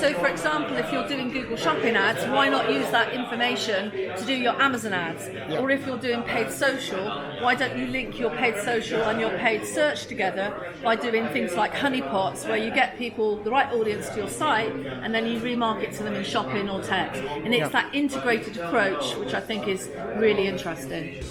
So for example, if you're doing Google Shopping ads, why not use that information to do your Amazon ads? Or if you're doing paid social, why don't you link your paid social and your paid search together by doing things like honeypots, where you get people, the right audience to your site, and then you remarket to them in shopping or text. And it's that integrated approach which I think is really interesting.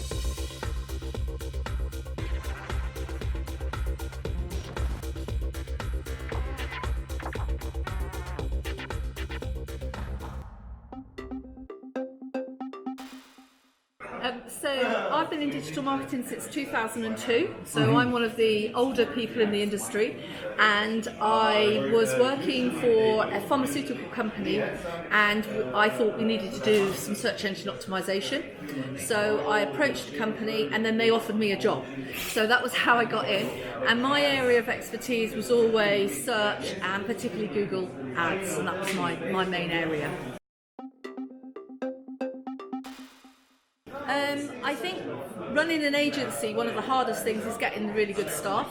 So I've been in digital marketing since 2002, so I'm one of the older people in the industry, and I was working for a pharmaceutical company, and I thought we needed to do some search engine optimization. So I approached the company and then they offered me a job. So that was how I got in, and my area of expertise was always search and particularly Google ads, and that was my main area. I think running an agency, one of the hardest things is getting really good staff.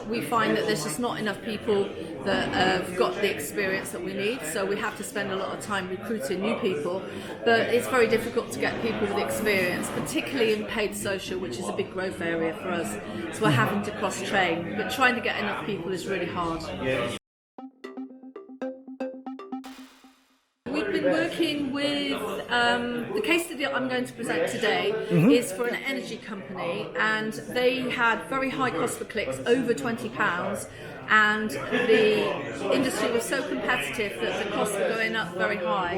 We find that there's just not enough people that have got the experience that we need, so we have to spend a lot of time recruiting new people, but it's very difficult to get people with experience, particularly in paid social, which is a big growth area for us, so we're having to cross-train, but trying to get enough people is really hard. We've been working with, the case study I'm going to present today is for an energy company, and they had very high cost per clicks, over £20, and the industry was so competitive that the costs were going up very high.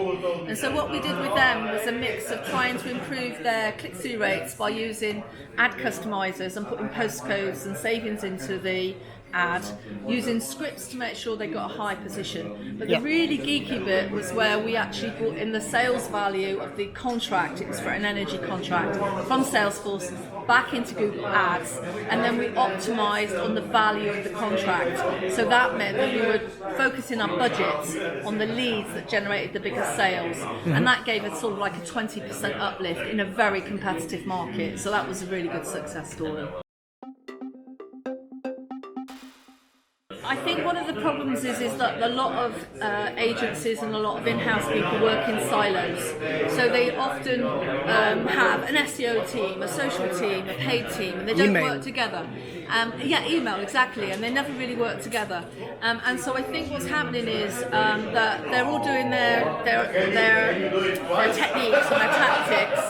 And so what we did with them was a mix of trying to improve their click-through rates by using ad customizers and putting postcodes and savings into the ad, using scripts to make sure they got a high position. But the really geeky bit was where we actually brought in the sales value of the contract. It was for an energy contract, from Salesforce back into Google Ads, and then we optimized on the value of the contract. So that meant that we were focusing our budgets on the leads that generated the biggest sales, and that gave us sort of like a 20% uplift in a very competitive market. So that was a really good success story. I think one of the problems is that a lot of agencies and a lot of in-house people work in silos. So they often have an SEO team, a social team, a paid team, and they don't work together. Email, exactly, and they never really work together. And so I think what's happening is that they're all doing their techniques and their tactics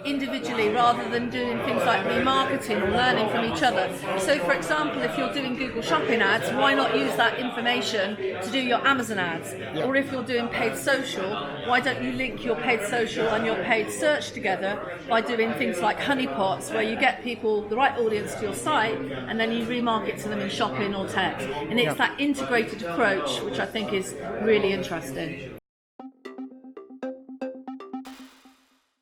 individually, rather than doing things like remarketing or learning from each other. So for example, if you're doing Google Shopping ads, why not use that information to do your Amazon ads? Or if you're doing paid social, why don't you link your paid social and your paid search together by doing things like honeypots, where you get people, the right audience to your site, and then you remarket to them in shopping or text. And it's that integrated approach which I think is really interesting.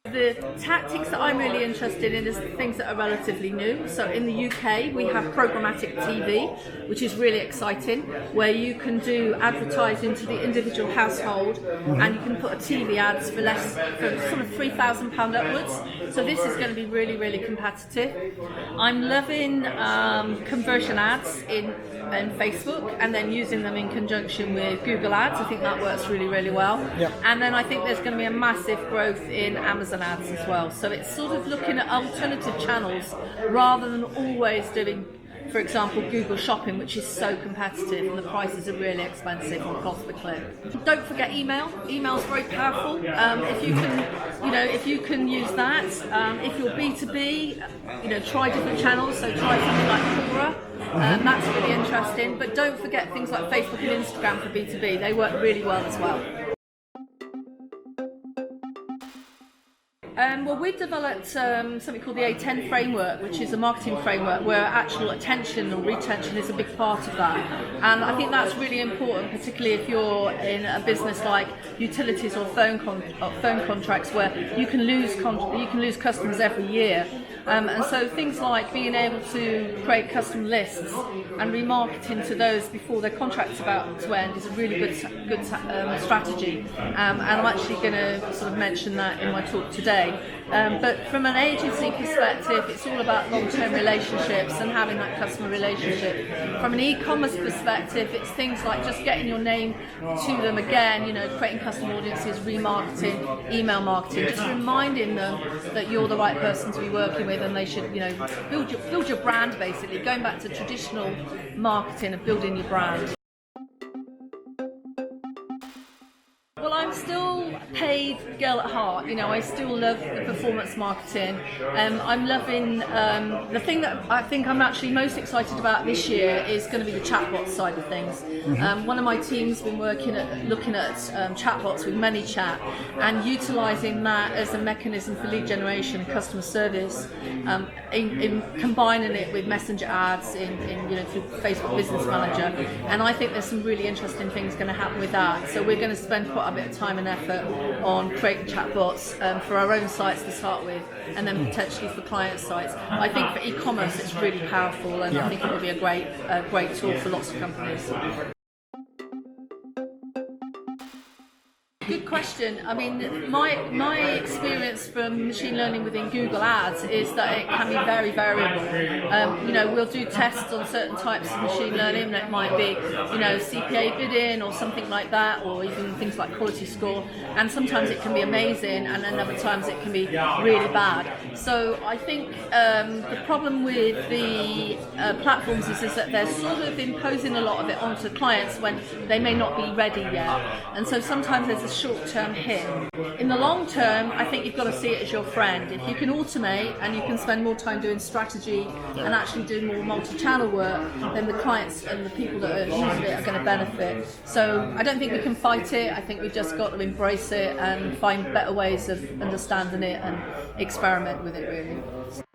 The tactics that I'm really interested in is things that are relatively new. So in the UK, we have programmatic TV, which is really exciting, where you can do advertising to the individual household, and you can put a TV ads for sort of £3,000 upwards. So this is going to be really, really competitive. I'm loving conversion ads in Facebook, and then using them in conjunction with Google Ads. I think that works really, really well. And then I think there's going to be a massive growth in Amazon ads as well. So it's sort of looking at alternative channels rather than always doing, for example, Google Shopping, which is so competitive and the prices are really expensive on cost per click. Don't forget email. Email is very powerful. If you can use that. If you're B2B, try different channels. So try something like Quora. That's really interesting. But don't forget things like Facebook and Instagram for B2B. They work really well as well. Well, we've developed something called the A10 framework, which is a marketing framework where actual attention or retention is a big part of that. And I think that's really important, particularly if you're in a business like utilities or phone contracts, where you can lose customers every year. And so things like being able to create custom lists and remarketing to those before their contract's about to end is a really good strategy. And I'm actually going to sort of mention that in my talk today. way. But from an agency perspective, it's all about long-term relationships and having that customer relationship. From an e-commerce perspective, it's things like just getting your name to them again, creating custom audiences, remarketing, email marketing, just reminding them that you're the right person to be working with, and they should, build your brand, basically, going back to traditional marketing of building your brand. Well, I'm still a paid girl at heart. I still love the performance marketing. I'm loving the thing that I think I'm actually most excited about this year is going to be the chatbot side of things. One of my team's been looking at chatbots with ManyChat and utilising that as a mechanism for lead generation and customer service, in combining it with messenger ads through Facebook Business Manager. And I think there's some really interesting things going to happen with that. So we're going to spend quite a bit of time and effort on creating chatbots for our own sites to start with, and then potentially for client sites. I think for e-commerce it's really powerful, and I think it will be a great tool for lots of companies. Good question. I mean, my experience from machine learning within Google Ads is that it can be very variable. We'll do tests on certain types of machine learning that might be, CPA bidding or something like that, or even things like quality score. And sometimes it can be amazing, and then other times it can be really bad. So I think the problem with the platforms is that they're sort of imposing a lot of it onto clients when they may not be ready yet. And so sometimes there's a short-term hit. In the long term, I think you've got to see it as your friend. If you can automate and you can spend more time doing strategy and actually doing more multi-channel work, then the clients and the people that are using it are going to benefit. So I don't think we can fight it. I think we've just got to embrace it and find better ways of understanding it and experiment with it, really.